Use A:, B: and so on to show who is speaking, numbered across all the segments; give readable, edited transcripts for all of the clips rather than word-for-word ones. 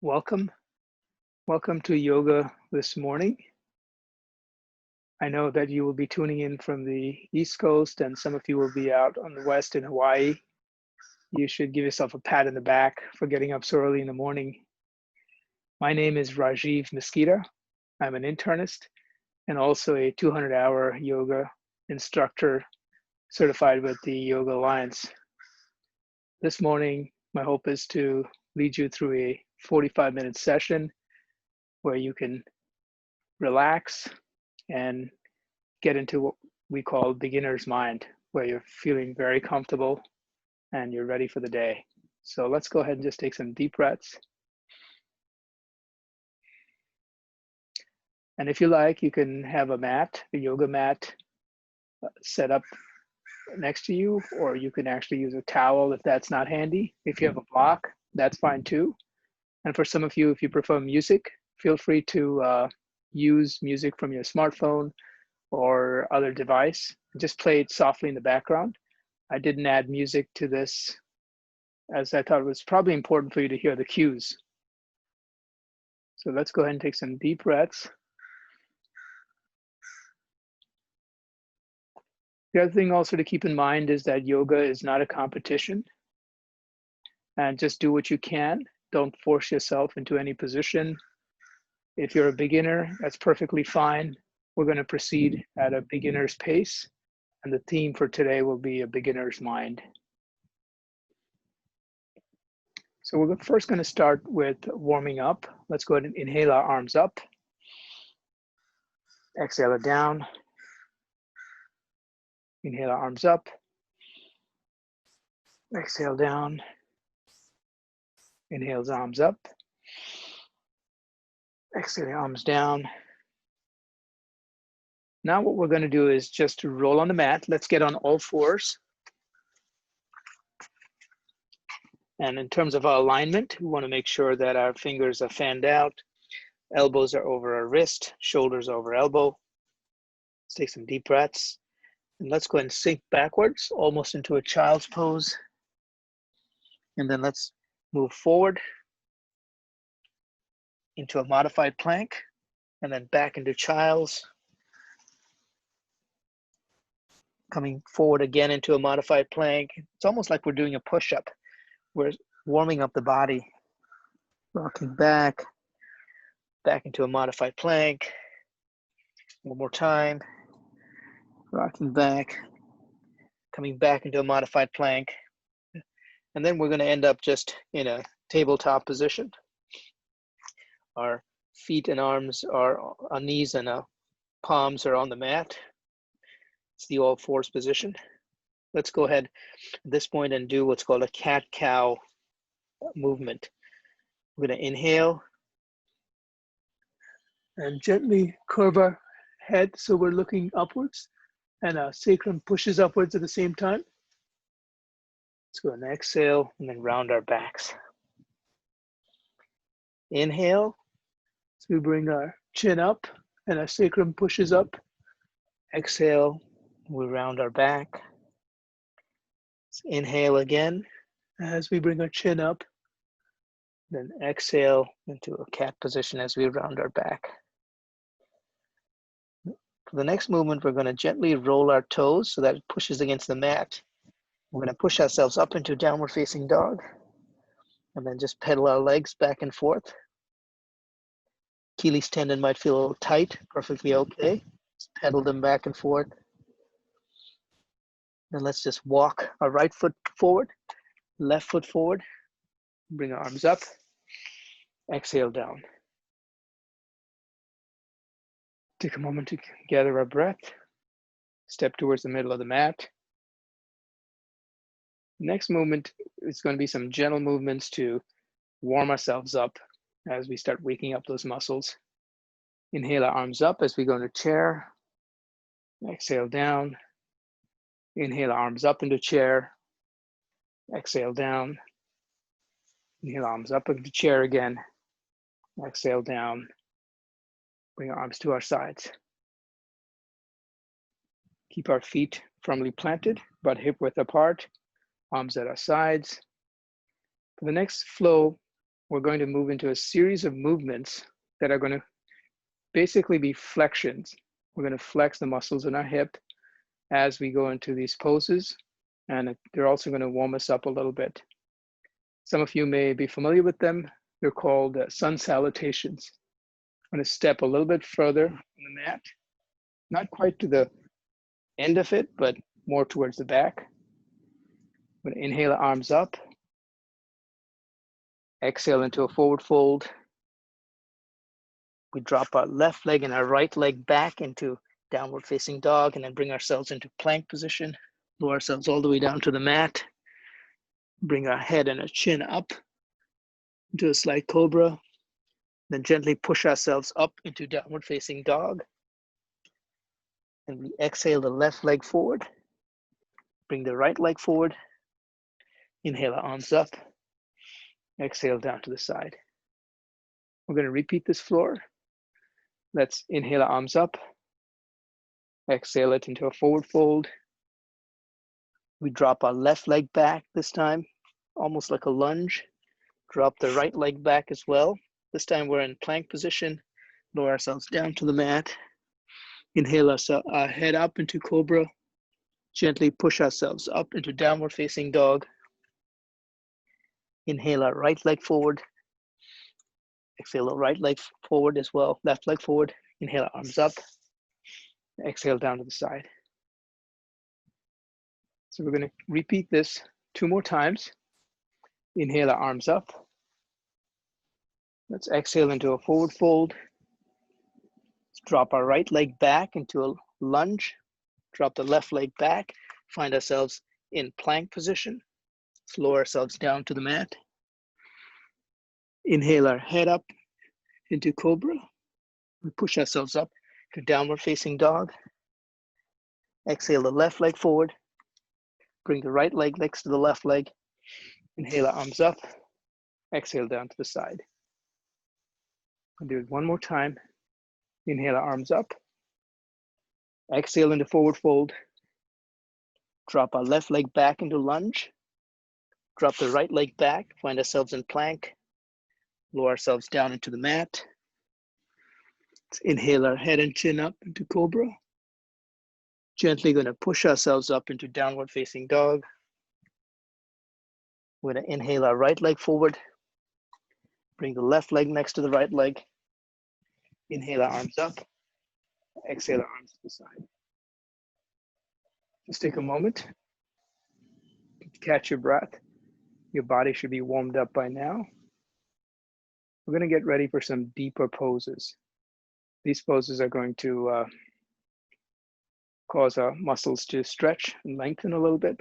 A: Welcome. Welcome to yoga this morning. I know that you will be tuning in from the East Coast and some of you will be out on the West in Hawaii. You should give yourself a pat in the back for getting up so early in the morning. My name is Rajiv Misquitta. I'm an internist and also a 200-hour yoga instructor certified with the Yoga Alliance. This morning, my hope is to lead you through a 45-minute session where you can relax and get into what we call beginner's mind, where you're feeling very comfortable and you're ready for the day. So let's go ahead and just take some deep breaths. And if you like, you can have a mat, a yoga mat set up next to you, or you can actually use a towel if that's not handy. If you have a block, that's fine too. And for some of you, if you prefer music, feel free to use music from your smartphone or other device. Just play it softly in the background. I didn't add music to this as I thought it was probably important for you to hear the cues. So let's go ahead and take some deep breaths. The other thing also to keep in mind is that yoga is not a competition. And just do what you can. Don't force yourself into any position. If you're a beginner, that's perfectly fine. We're going to proceed at a beginner's pace. And the theme for today will be a beginner's mind. So we're first going to start with warming up. Let's go ahead and inhale our arms up. Exhale it down. Inhale our arms up. Exhale down. Inhale the arms up. Exhale the arms down. Now what we're going to do is just roll on the mat. Let's get on all fours. And in terms of our alignment, we want to make sure that our fingers are fanned out. Elbows are over our wrist, shoulders over elbow. Let's take some deep breaths. And let's go ahead and sink backwards, almost into a child's pose. And then let's move forward into a modified plank, and then back into child's. Coming forward again into a modified plank. It's almost like we're doing a push-up. We're warming up the body. Rocking back into a modified plank. One more time. Rocking back, coming back into a modified plank. And then we're going to end up just in a tabletop position. Our feet and arms are, our knees and our palms are on the mat. It's the all fours position. Let's go ahead at this point and do what's called a cat-cow movement. We're going to inhale and gently curve our head so we're looking upwards, and our sacrum pushes upwards at the same time. Let's go and exhale and then round our backs. Inhale, so we bring our chin up and our sacrum pushes up. Exhale, we round our back. Let's inhale again as we bring our chin up. Then exhale into a cat position as we round our back. For the next movement, we're going to gently roll our toes so that it pushes against the mat. We're going to push ourselves up into downward facing dog. And then just pedal our legs back and forth. Achilles tendon might feel a little tight, perfectly okay. Just pedal them back and forth. Then let's just walk our right foot forward, left foot forward. Bring our arms up. Exhale down. Take a moment to gather our breath. Step towards the middle of the mat. Next movement is going to be some gentle movements to warm ourselves up as we start waking up those muscles. Inhale our arms up as we go into chair. Exhale down. Inhale arms up into chair. Exhale down. Inhale arms up into chair again. Exhale down. Bring our arms to our sides. Keep our feet firmly planted, but hip width apart. Arms at our sides. For the next flow we're going to move into a series of movements that are going to basically be flexions. We're going to flex the muscles in our hip as we go into these poses, and they're also going to warm us up a little bit. Some of you may be familiar with them. They're called sun salutations. I'm going to step a little bit further on the mat, not quite to the end of it, but more towards the back. I'm going to inhale, arms up. Exhale into a forward fold. We drop our left leg and our right leg back into downward facing dog, and then bring ourselves into plank position. Lower ourselves all the way down to the mat. Bring our head and our chin up into a slight cobra. Then gently push ourselves up into downward facing dog. And we exhale the left leg forward. Bring the right leg forward. Inhale, our arms up. Exhale down to the side. We're going to repeat this floor. Let's inhale, our arms up. Exhale it into a forward fold. We drop our left leg back this time, almost like a lunge. Drop the right leg back as well. This time we're in plank position. Lower ourselves down to the mat. Inhale our head up into cobra. Gently push ourselves up into downward facing dog. Inhale our right leg forward. Exhale our right leg forward as well. Left leg forward. Inhale, arms up. Exhale down to the side. So we're going to repeat this 2 more times. Inhale, our arms up. Let's exhale into a forward fold. Let's drop our right leg back into a lunge. Drop the left leg back. Find ourselves in plank position. Let's lower ourselves down to the mat. Inhale our head up into cobra. We push ourselves up to downward facing dog. Exhale the left leg forward. Bring the right leg next to the left leg. Inhale, arms up. Exhale down to the side. I'll do it 1 more time. Inhale, arms up. Exhale into forward fold. Drop our left leg back into lunge. Drop the right leg back. Find ourselves in plank. Lower ourselves down into the mat. Let's inhale our head and chin up into cobra. Gently going to push ourselves up into downward facing dog. We're going to inhale our right leg forward. Bring the left leg next to the right leg. Inhale our arms up. Exhale our arms to the side. Just take a moment. Catch your breath. Your body should be warmed up by now. We're going to get ready for some deeper poses. These poses are going to cause our muscles to stretch and lengthen a little bit.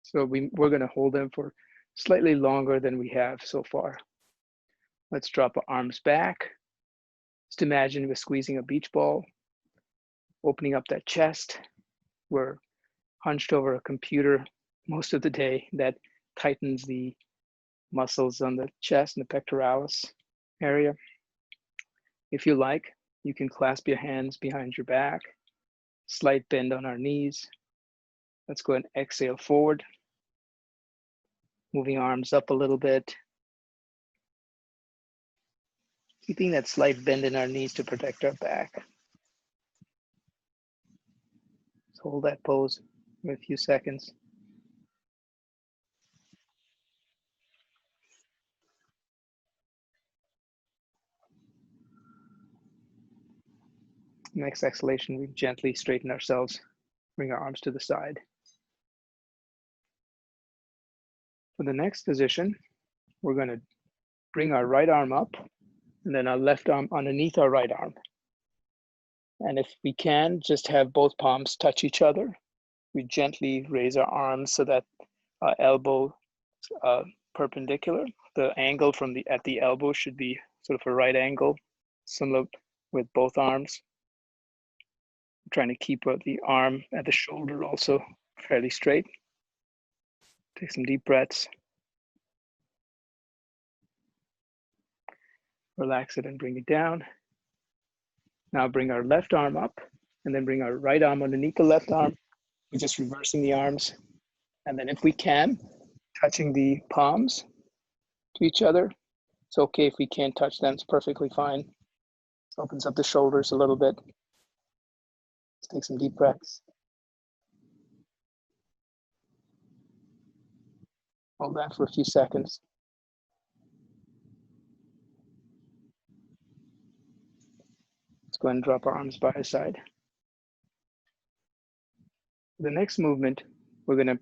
A: So we're going to hold them for slightly longer than we have so far. Let's drop our arms back. Just imagine we're squeezing a beach ball, opening up that chest. We're hunched over a computer most of the day. That tightens the muscles on the chest and the pectoralis area. If you like, you can clasp your hands behind your back, slight bend on our knees. Let's go and exhale forward. Moving arms up a little bit. Keeping that slight bend in our knees to protect our back. Let's hold that pose for a few seconds. Next exhalation, we gently straighten ourselves, bring our arms to the side. For the next position, we're going to bring our right arm up and then our left arm underneath our right arm. And if we can, just have both palms touch each other. We gently raise our arms so that our elbow is perpendicular. The angle at the elbow should be sort of a right angle, similar with both arms. I'm trying to keep the arm at the shoulder also fairly straight. Take some deep breaths. Relax it and bring it down. Now bring our left arm up and then bring our right arm underneath the left arm. We're just reversing the arms. And then if we can, touching the palms to each other, It's okay if we can't touch them, it's perfectly fine. Opens up the shoulders a little bit. Let's take some deep breaths. Hold that for a few seconds. Let's go ahead and drop our arms by our side. The next movement, we're going to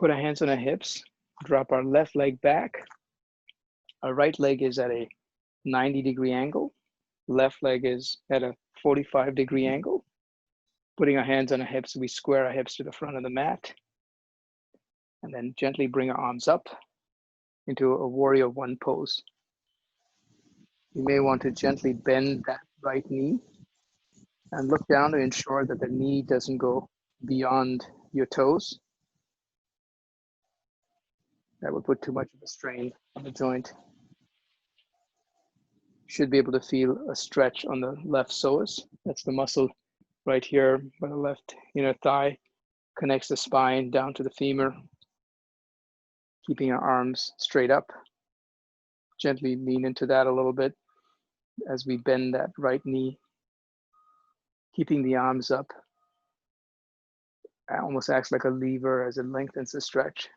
A: put our hands on our hips, drop our left leg back. Our right leg is at a 90-degree angle. Left leg is at a 45-degree angle. Putting our hands on our hips, we square our hips to the front of the mat. And then gently bring our arms up into a warrior one pose. You may want to gently bend that right knee and look down to ensure that the knee doesn't go beyond your toes. That would put too much of a strain on the joint. You should be able to feel a stretch on the left psoas. That's the muscle right here by the left inner thigh, connects the spine down to the femur. Keeping our arms straight up. Gently lean into that a little bit as we bend that right knee. Keeping the arms up. It almost acts like a lever as it lengthens the stretch.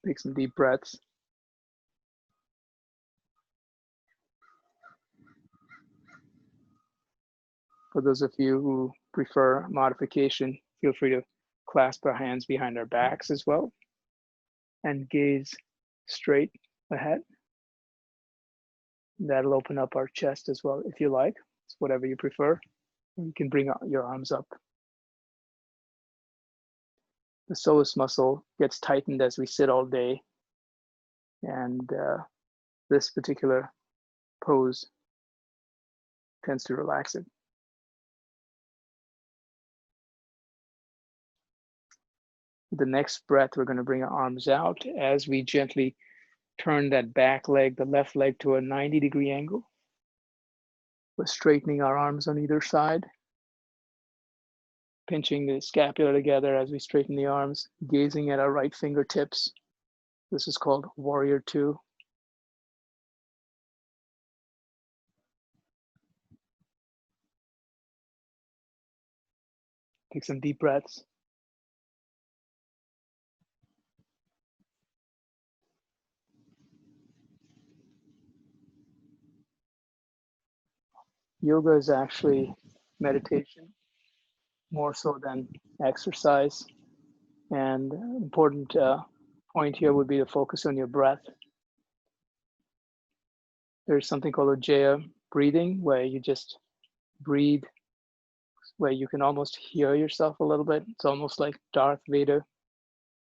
A: Take some deep breaths. For those of you who prefer modification, feel free to clasp our hands behind our backs as well and gaze straight ahead. That'll open up our chest as well if you like. It's whatever you prefer. You can bring your arms up. The psoas muscle gets tightened as we sit all day, and this particular pose tends to relax it. The next breath, we're going to bring our arms out as we gently turn that back leg, the left leg, to a 90-degree angle. We're straightening our arms on either side, pinching the scapula together as we straighten the arms, gazing at our right fingertips. This is called Warrior Two. Take some deep breaths. Yoga is actually meditation, more so than exercise. And an important point here would be to focus on your breath. There's something called Ujjayi breathing, where you just breathe, where you can almost hear yourself a little bit. It's almost like Darth Vader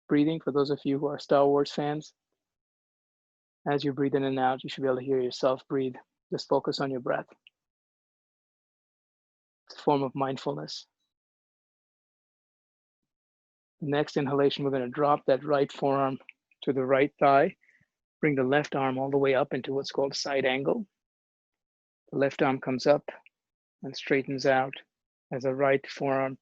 A: breathing, for those of you who are Star Wars fans. As you breathe in and out, you should be able to hear yourself breathe. Just focus on your breath. It's a form of mindfulness. Next inhalation, we're going to drop that right forearm to the right thigh. Bring the left arm all the way up into what's called side angle. The left arm comes up and straightens out as the right forearm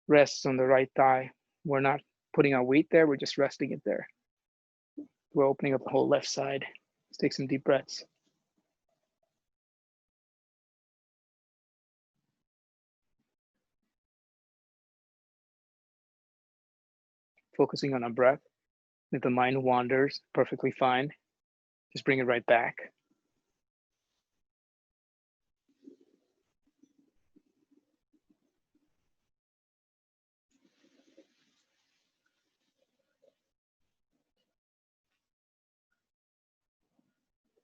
A: rests on the right thigh. We're not putting our weight there, we're just resting it there. We're opening up the whole left side. Let's take some deep breaths. Focusing on our breath. If the mind wanders, perfectly fine. Just bring it right back.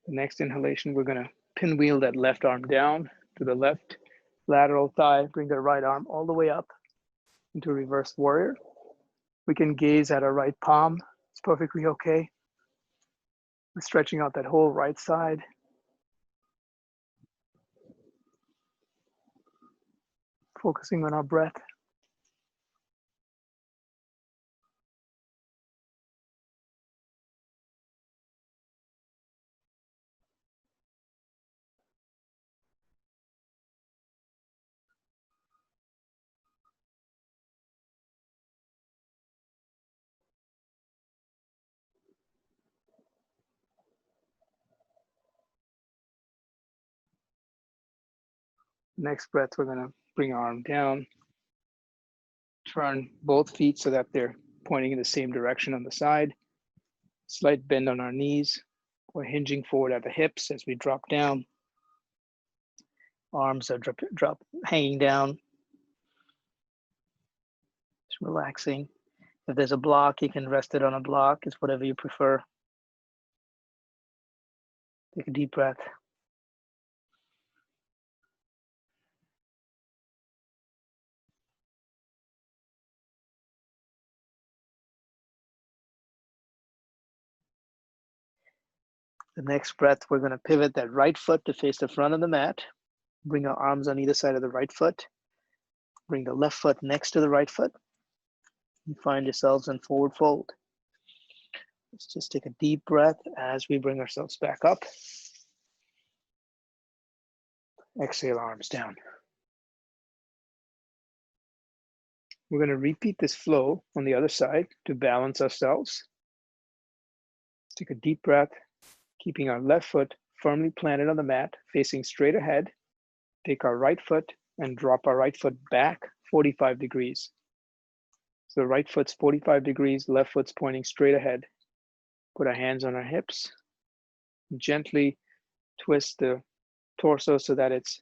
A: The next inhalation, we're going to pinwheel that left arm down to the left lateral thigh. Bring the right arm all the way up into reverse warrior. We can gaze at our right palm. It's perfectly okay. We're stretching out that whole right side. Focusing on our breath. Next breath, we're going to bring our arm down, turn both feet so that they're pointing in the same direction on the side. Slight bend on our knees. We're hinging forward at the hips as we drop down. Arms are hanging down. Just relaxing. If there's a block, you can rest it on a block. It's whatever you prefer. Take a deep breath. The next breath, we're going to pivot that right foot to face the front of the mat. Bring our arms on either side of the right foot. Bring the left foot next to the right foot. You find yourselves in forward fold. Let's just take a deep breath as we bring ourselves back up. Exhale, arms down. We're going to repeat this flow on the other side to balance ourselves. Take a deep breath, keeping our left foot firmly planted on the mat, facing straight ahead. Take our right foot and drop our right foot back 45 degrees. So the right foot's 45 degrees, left foot's pointing straight ahead. Put our hands on our hips. Gently twist the torso so that it's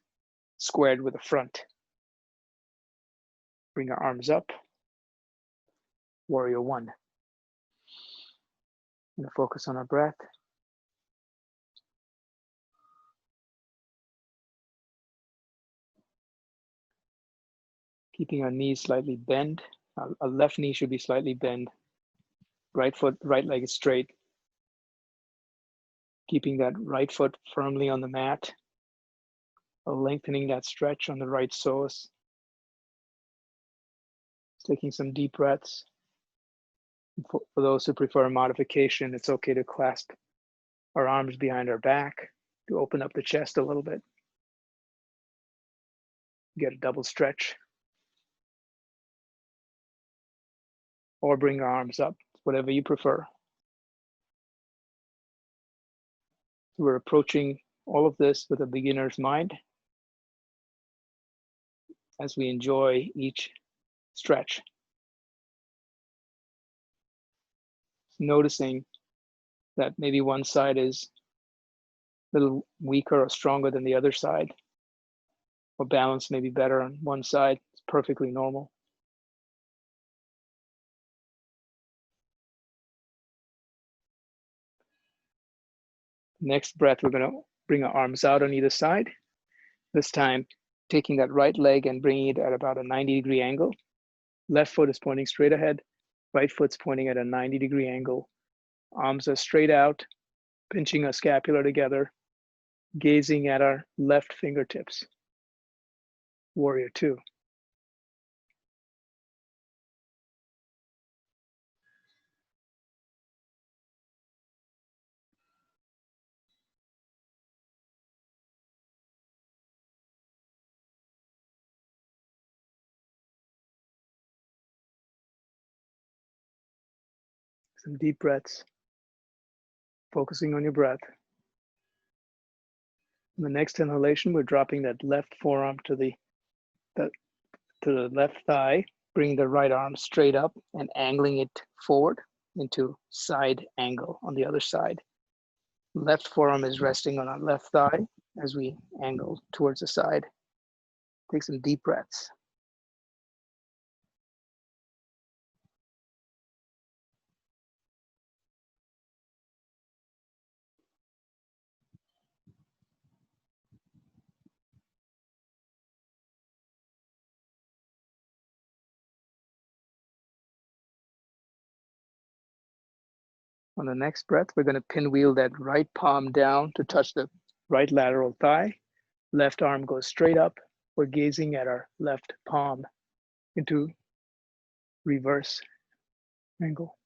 A: squared with the front. Bring our arms up. Warrior one. I'm going to focus on our breath. Keeping our knees slightly bent. Our left knee should be slightly bent. Right leg is straight. Keeping that right foot firmly on the mat. Lengthening that stretch on the right psoas. Taking some deep breaths. For those who prefer a modification, it's okay to clasp our arms behind our back to open up the chest a little bit. Get a double stretch. Or bring our arms up, whatever you prefer. We're approaching all of this with a beginner's mind as we enjoy each stretch. Noticing that maybe one side is a little weaker or stronger than the other side, or balance may be better on one side. It's perfectly normal. Next breath, we're going to bring our arms out on either side. This time, taking that right leg and bringing it at about a 90-degree angle. Left foot is pointing straight ahead. Right foot's pointing at a 90-degree angle. Arms are straight out, pinching our scapula together, gazing at our left fingertips. Warrior two. Some deep breaths, focusing on your breath. In the next inhalation, we're dropping that left forearm to the left thigh, bringing the right arm straight up and angling it forward into side angle on the other side. Left forearm is resting on our left thigh as we angle towards the side. Take some deep breaths. On the next breath, we're going to pinwheel that right palm down to touch the right lateral thigh. Left arm goes straight up. We're gazing at our left palm into reverse angle.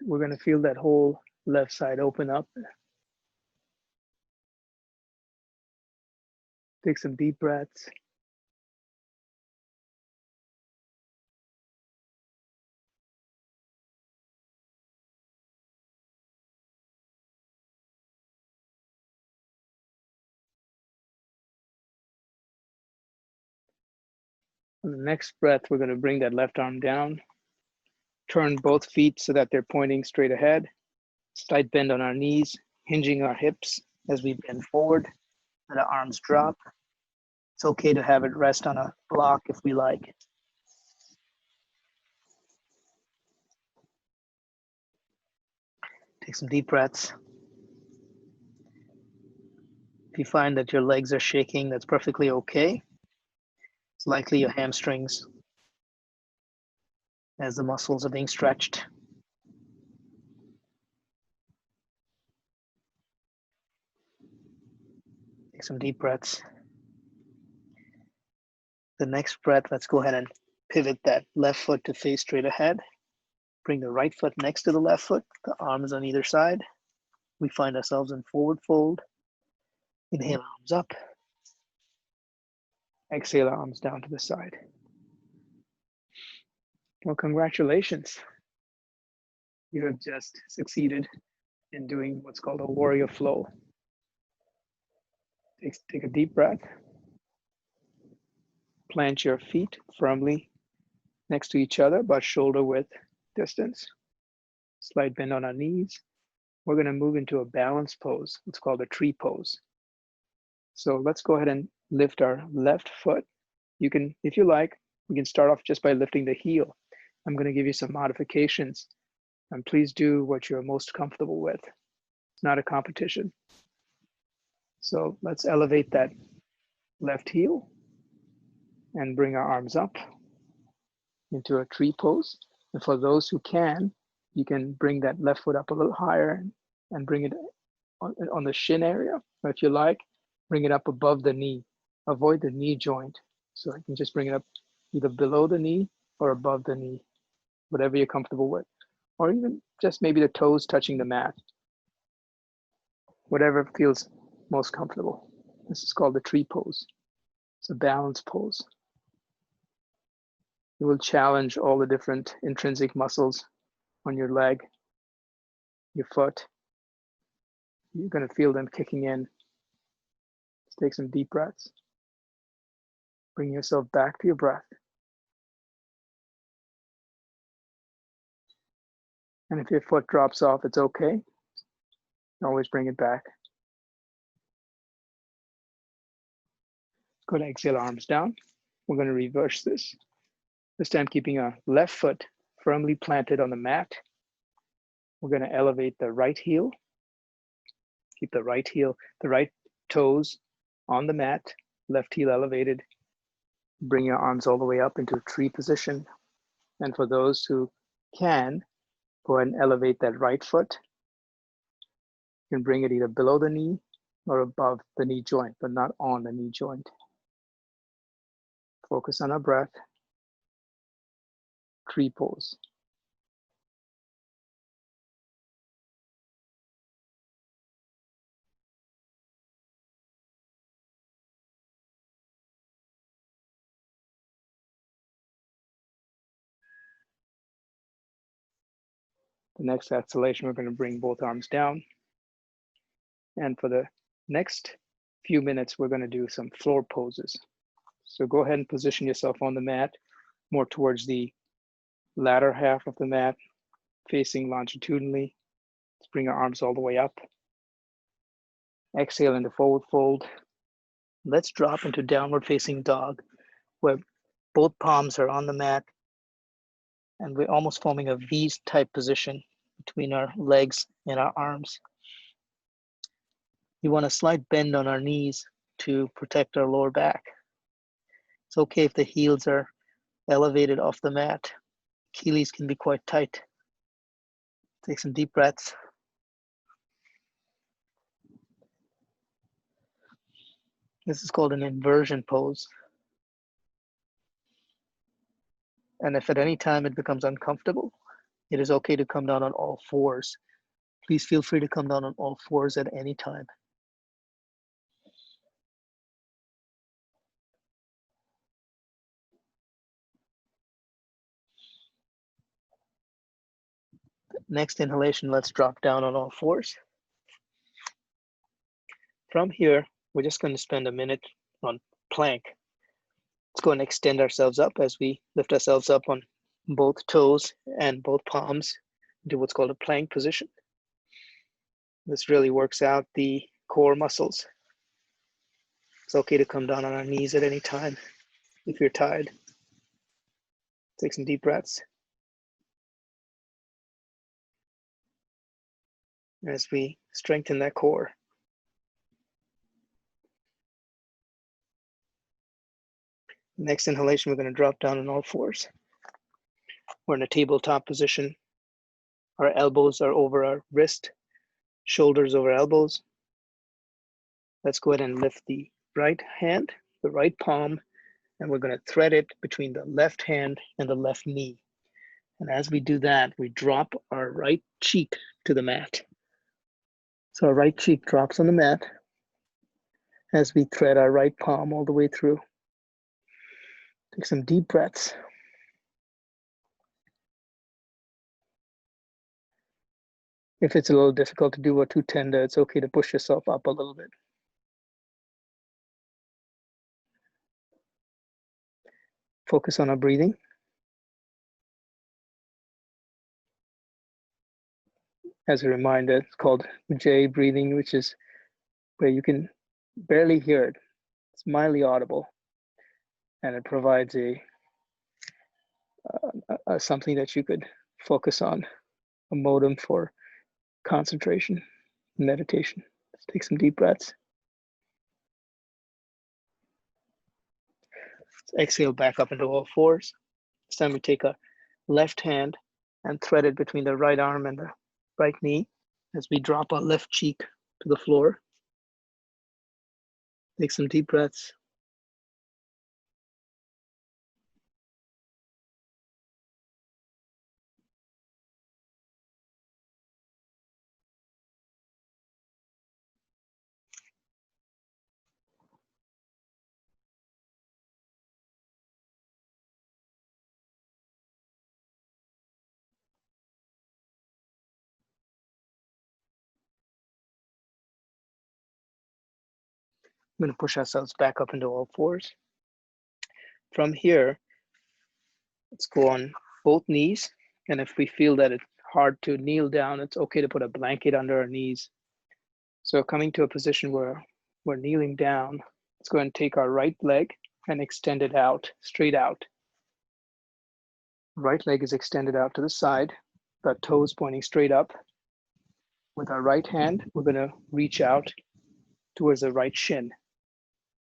A: We're going to feel that whole left side open up. Take some deep breaths. On the next breath, we're going to bring that left arm down, turn both feet so that they're pointing straight ahead, slight bend on our knees, hinging our hips as we bend forward, and our arms drop. It's okay to have it rest on a block if we like. Take some deep breaths. If you find that your legs are shaking, that's perfectly okay. It's likely your hamstrings as the muscles are being stretched. Take some deep breaths. The next breath, let's go ahead and pivot that left foot to face straight ahead. Bring the right foot next to the left foot, the arms on either side. We find ourselves in forward fold. Inhale, arms up. Exhale, arms down to the side. Well, congratulations. You have just succeeded in doing what's called a warrior flow. Take a deep breath. Plant your feet firmly next to each other, about shoulder width distance. Slight bend on our knees. We're going to move into a balance pose. It's called a tree pose. So let's go ahead and lift our left foot. You can, if you like, we can start off just by lifting the heel. I'm going to give you some modifications, and please do what you're most comfortable with. It's not a competition. So let's elevate that left heel and bring our arms up into a tree pose. And for those who can, you can bring that left foot up a little higher and bring it on the shin area. Or if you like, bring it up above the knee. Avoid the knee joint. So I can just bring it up either below the knee or above the knee, whatever you're comfortable with. Or even just maybe the toes touching the mat. Whatever feels most comfortable. This is called the tree pose. It's a balance pose. It will challenge all the different intrinsic muscles on your leg, your foot. You're going to feel them kicking in. Let's take some deep breaths. Bring yourself back to your breath. And if your foot drops off, it's okay. Always bring it back. Go to exhale, arms down. We're going to reverse this. This time keeping our left foot firmly planted on the mat. We're going to elevate the right heel. Keep the right heel, the right toes on the mat, left heel elevated. Bring your arms all the way up into tree position. And for those who can, go ahead and elevate that right foot. You can bring it either below the knee or above the knee joint, but not on the knee joint. Focus on our breath. Tree pose. The next exhalation, we're going to bring both arms down. And for the next few minutes, we're going to do some floor poses. So go ahead and position yourself on the mat, more towards the latter half of the mat, facing longitudinally. Let's bring our arms all the way up. Exhale into forward fold. Let's drop into downward facing dog, where both palms are on the mat, and we're almost forming a V-type position between our legs and our arms. We want a slight bend on our knees to protect our lower back. It's okay if the heels are elevated off the mat. Achilles can be quite tight. Take some deep breaths. This is called an inversion pose. And if at any time it becomes uncomfortable, it is okay to come down on all fours. Please feel free to come down on all fours at any time. Next inhalation, let's drop down on all fours. From here, we're just going to spend a minute on plank. It's go and extend ourselves up as we lift ourselves up on both toes and both palms into what's called a plank position. This really works out the core muscles. It's okay to come down on our knees at any time if you're tired. Take some deep breaths. As we strengthen that core. Next inhalation, we're going to drop down on all fours. We're in a tabletop position. Our elbows are over our wrist, shoulders over elbows. Let's go ahead and lift the right hand, the right palm, and we're going to thread it between the left hand and the left knee. And as we do that, we drop our right cheek to the mat. So our right cheek drops on the mat as we thread our right palm all the way through. Take some deep breaths. If it's a little difficult to do or too tender, it's okay to push yourself up a little bit. Focus on our breathing. As a reminder, it's called J breathing, which is where you can barely hear it. It's mildly audible, and it provides something that you could focus on, a modem for concentration, meditation. Let's take some deep breaths. Let's exhale back up into all fours. This time we take a left hand and thread it between the right arm and the right knee as we drop our left cheek to the floor. Take some deep breaths. I'm going to push ourselves back up into all fours. From here, let's go on both knees. And if we feel that it's hard to kneel down, it's okay to put a blanket under our knees. So coming to a position where we're kneeling down, let's go and take our right leg and extend it out, straight out. Right leg is extended out to the side, the toes pointing straight up. With our right hand, we're going to reach out towards the right shin.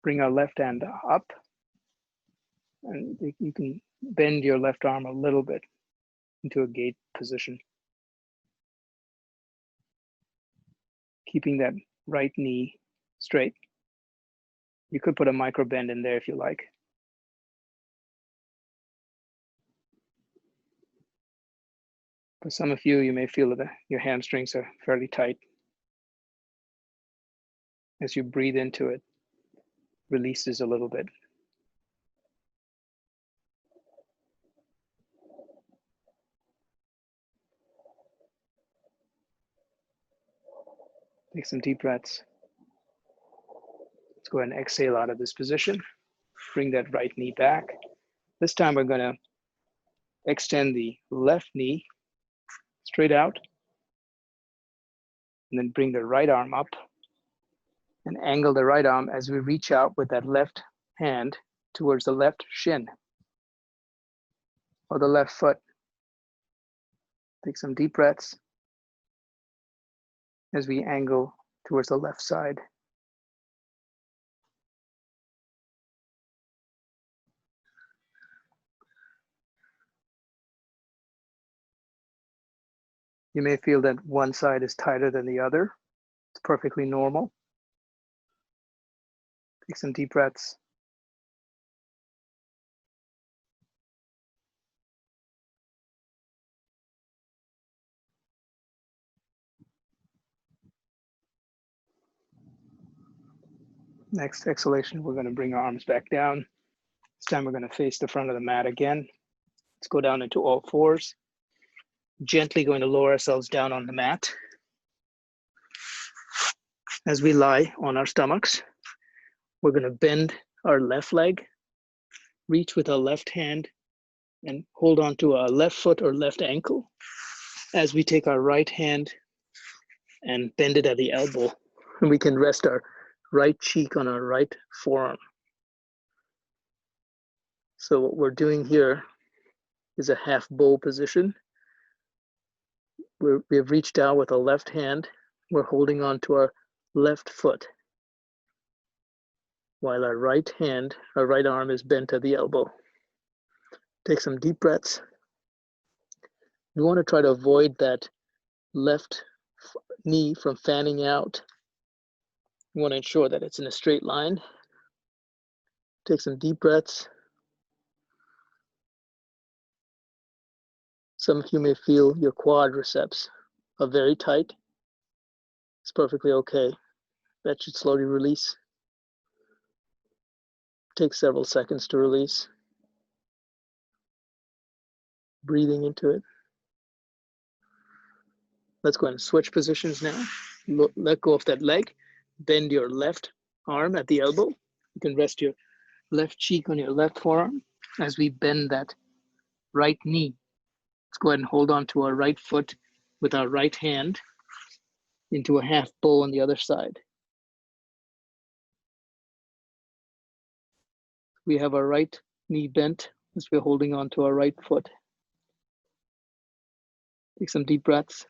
A: Bring our left hand up, and you can bend your left arm a little bit into a gate position. Keeping that right knee straight. You could put a micro bend in there if you like. For some of you, you may feel that your hamstrings are fairly tight. As you breathe into it, releases a little bit. Take some deep breaths. Let's go ahead and exhale out of this position. Bring that right knee back. This time we're going to extend the left knee straight out, and then bring the right arm up and angle the right arm as we reach out with that left hand towards the left shin or the left foot. Take some deep breaths as we angle towards the left side. You may feel that one side is tighter than the other. It's perfectly normal. Take some deep breaths. Next exhalation, we're going to bring our arms back down. This time we're going to face the front of the mat again. Let's go down into all fours. Gently going to lower ourselves down on the mat. As we lie on our stomachs, we're going to bend our left leg reach with our left hand and hold on to our left foot or left ankle as we take our right hand and bend it at the elbow. And we can rest our right cheek on our right forearm. So what we're doing here is a half bow position. We have reached out with our left hand. We're holding on to our left foot, while our right hand, our right arm is bent at the elbow. Take some deep breaths. We want to try to avoid that left knee from fanning out. We want to ensure that it's in a straight line. Take some deep breaths. Some of you may feel your quadriceps are very tight. It's perfectly okay. That should slowly release. Take several seconds to release. Breathing into it. Let's go ahead and switch positions now. Let go of that leg. Bend your left arm at the elbow. You can rest your left cheek on your left forearm as we bend that right knee. Let's go ahead and hold on to our right foot with our right hand into a half bow on the other side. We have our right knee bent as we're holding on to our right foot. Take some deep breaths.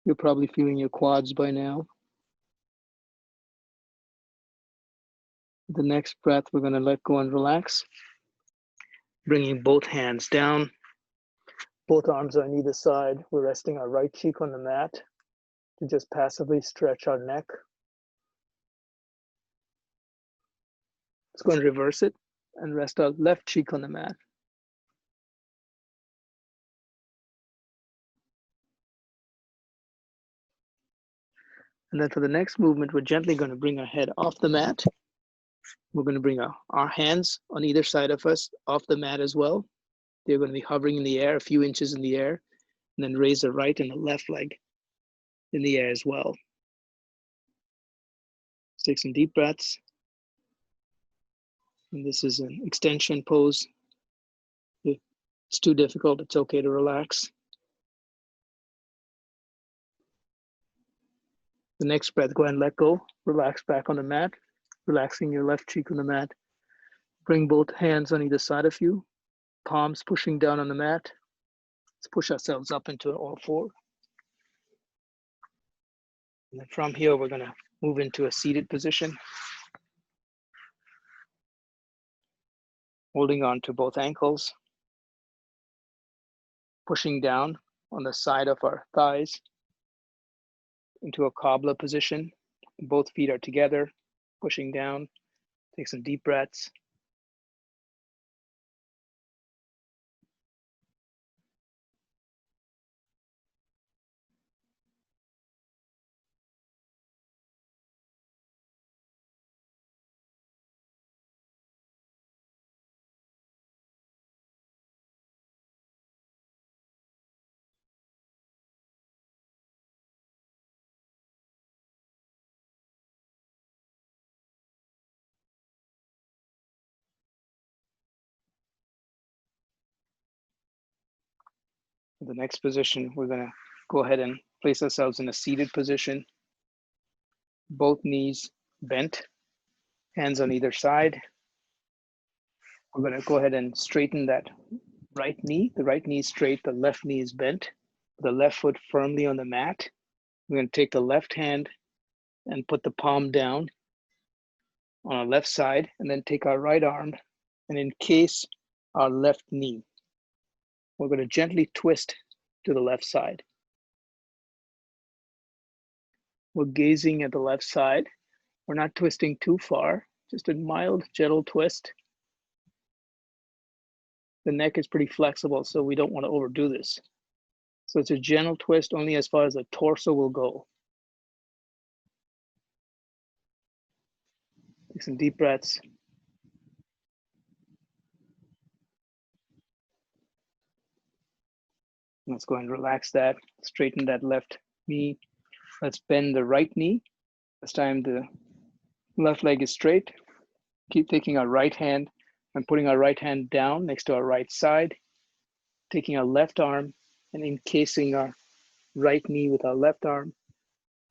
A: You're probably feeling your quads by now. The next breath, we're going to let go and relax. Bringing both hands down. Both arms are on either side. We're resting our right cheek on the mat to just passively stretch our neck. Let's go and reverse it and rest our left cheek on the mat. And then for the next movement, we're gently going to bring our head off the mat. We're going to bring our hands on either side of us off the mat as well. They're going to be hovering in the air, a few inches in the air, and then raise the right and the left leg in the air as well. Let's take some deep breaths. And this is an extension pose. If it's too difficult, it's okay to relax. The next breath, go ahead and let go. Relax back on the mat, relaxing your left cheek on the mat. Bring both hands on either side of you, palms pushing down on the mat. Let's push ourselves up into all four. And then from here, we're going to move into a seated position. Holding on to both ankles. Pushing down on the side of our thighs into a cobbler position. Both feet are together, pushing down. Take some deep breaths. The next position, we're going to go ahead and place ourselves in a seated position. Both knees bent, hands on either side. We're going to go ahead and straighten that right knee. The right knee is straight, the left knee is bent. The left foot firmly on the mat. We're going to take the left hand and put the palm down on our left side, and then take our right arm and encase our left knee. We're going to gently twist to the left side. We're gazing at the left side. We're not twisting too far, just a mild, gentle twist. The neck is pretty flexible, so we don't want to overdo this. So it's a gentle twist only as far as the torso will go. Take some deep breaths. Let's go and relax that, straighten that left knee. Let's bend the right knee. This time the left leg is straight. Keep taking our right hand and putting our right hand down next to our right side, taking our left arm and encasing our right knee with our left arm.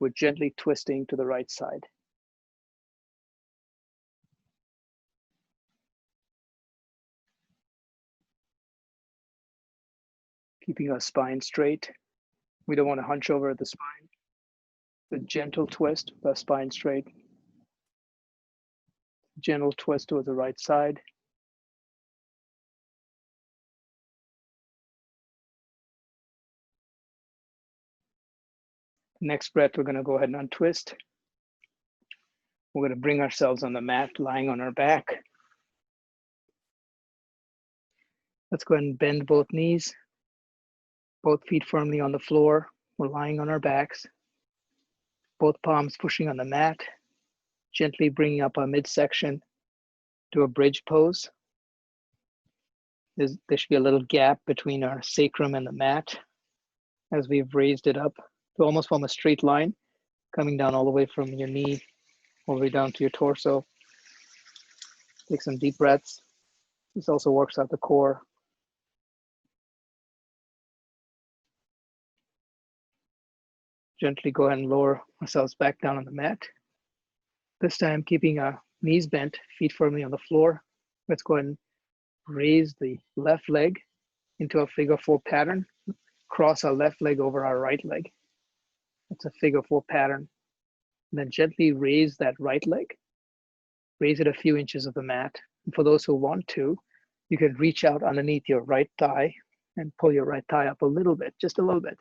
A: We're gently twisting to the right side. Keeping our spine straight. We don't want to hunch over the spine. The gentle twist with our spine straight. Gentle twist to the right side. Next breath, we're going to go ahead and untwist. We're going to bring ourselves on the mat, lying on our back. Let's go ahead and bend both knees, both feet firmly on the floor. We're lying on our backs, both palms pushing on the mat, gently bringing up our midsection to a bridge pose. There should be a little gap between our sacrum and the mat as we've raised it up to almost form a straight line, coming down all the way from your knee, all the way down to your torso. Take some deep breaths. This also works out the core. Gently go ahead and lower ourselves back down on the mat. This time, keeping our knees bent, feet firmly on the floor. Let's go ahead and raise the left leg into a figure four pattern. Cross our left leg over our right leg. It's a figure four pattern. And then gently raise that right leg. Raise it a few inches of the mat. And for those who want to, you can reach out underneath your right thigh and pull your right thigh up a little bit, just a little bit.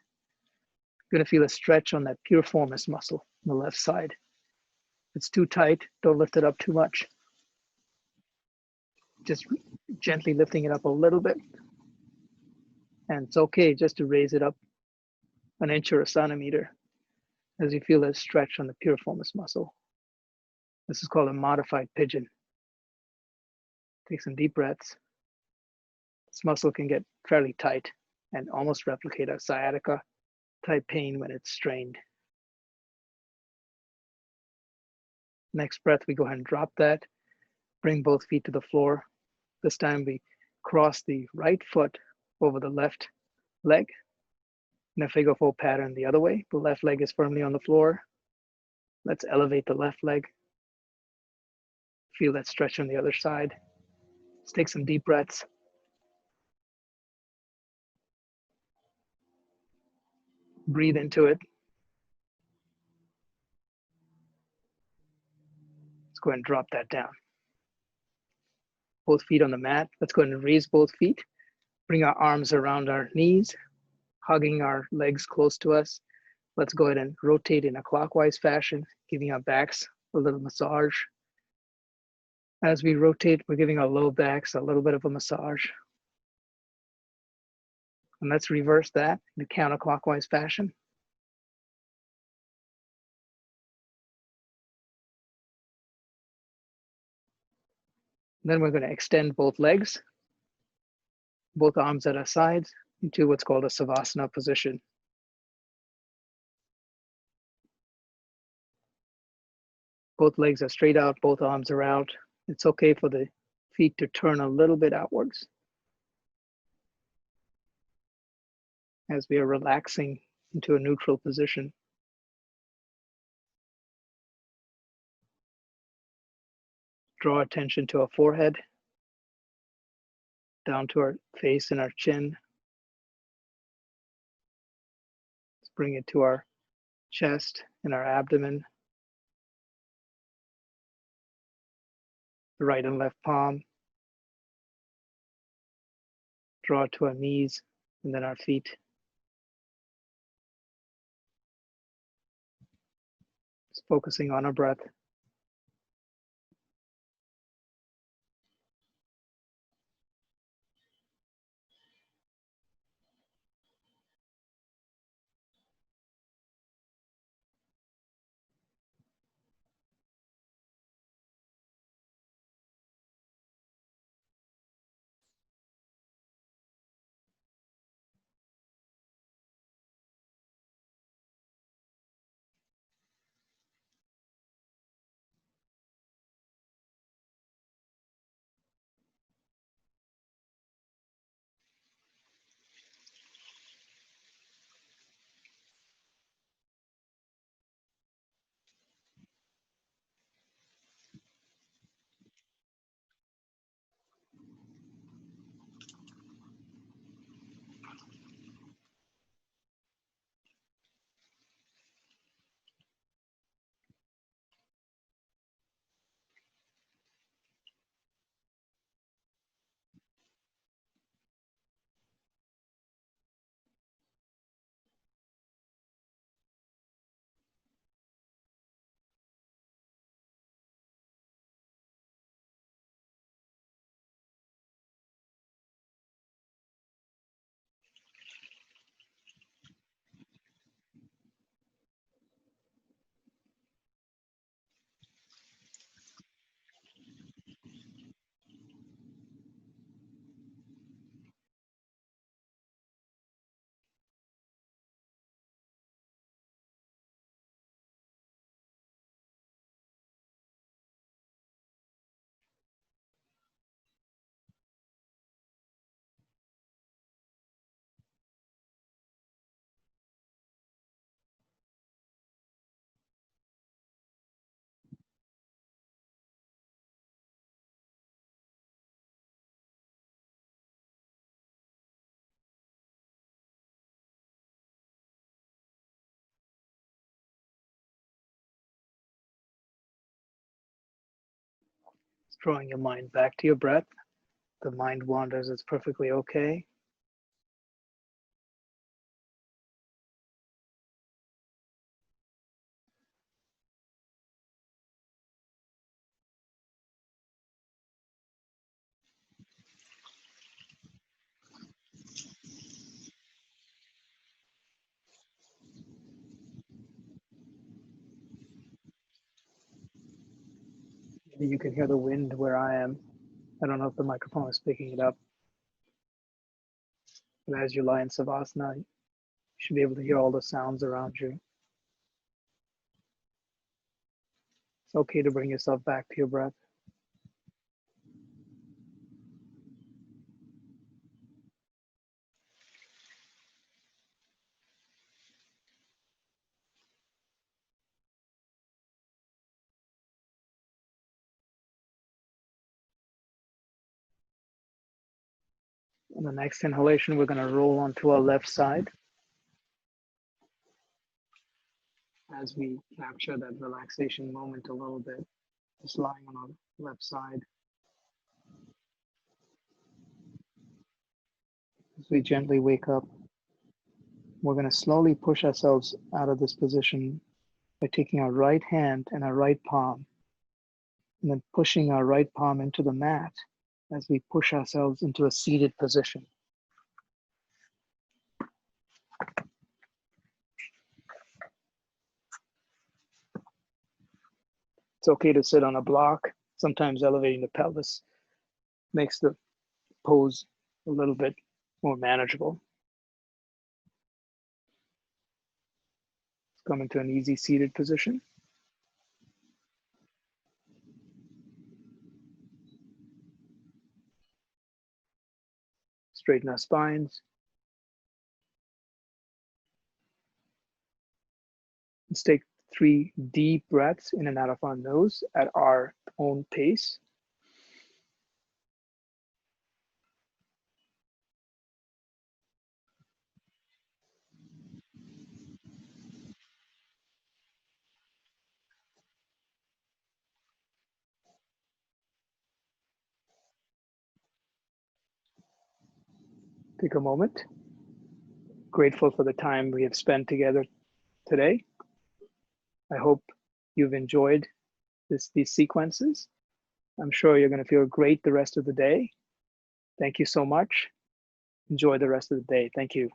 A: You're going to feel a stretch on that piriformis muscle on the left side. If it's too tight, don't lift it up too much. Just gently lifting it up a little bit. And it's okay just to raise it up an inch or a centimeter as you feel a stretch on the piriformis muscle. This is called a modified pigeon. Take some deep breaths. This muscle can get fairly tight and almost replicate a sciatica type pain when it's strained. Next breath, we go ahead and drop that. Bring both feet to the floor. This time we cross the right foot over the left leg in a figure four pattern the other way. The left leg is firmly on the floor. Let's elevate the left leg. Feel that stretch on the other side. Let's take some deep breaths. Breathe into it. Let's go ahead and drop that down. Both feet on the mat. Let's go ahead and raise both feet. Bring our arms around our knees, hugging our legs close to us. Let's go ahead and rotate in a clockwise fashion, giving our backs a little massage. As we rotate, we're giving our low backs a little bit of a massage. And let's reverse that in a counterclockwise fashion. Then we're going to extend both legs, both arms at our sides, into what's called a Savasana position. Both legs are straight out, both arms are out. It's okay for the feet to turn a little bit outwards as we are relaxing into a neutral position. Draw attention to our forehead, down to our face and our chin. Let's bring it to our chest and our abdomen. The right and left palm. Draw it to our knees and then our feet. Just focusing on our breath. Drawing your mind back to your breath. The mind wanders, it's perfectly okay. Maybe you can hear the wind where I am. I don't know if the microphone is picking it up. But as you lie in Savasana, you should be able to hear all the sounds around you. It's okay to bring yourself back to your breath. On the next inhalation, we're going to roll onto our left side as we capture that relaxation moment a little bit, just lying on our left side. As we gently wake up, we're going to slowly push ourselves out of this position by taking our right hand and our right palm, and then pushing our right palm into the mat as we push ourselves into a seated position. It's okay to sit on a block. Sometimes elevating the pelvis makes the pose a little bit more manageable. Let's come into an easy seated position. Straighten our spines. Let's take 3 deep breaths in and out of our nose at our own pace. Take a moment. Grateful for the time we have spent together today. I hope you've enjoyed these sequences. I'm sure you're going to feel great the rest of the day. Thank you so much. Enjoy the rest of the day. Thank you.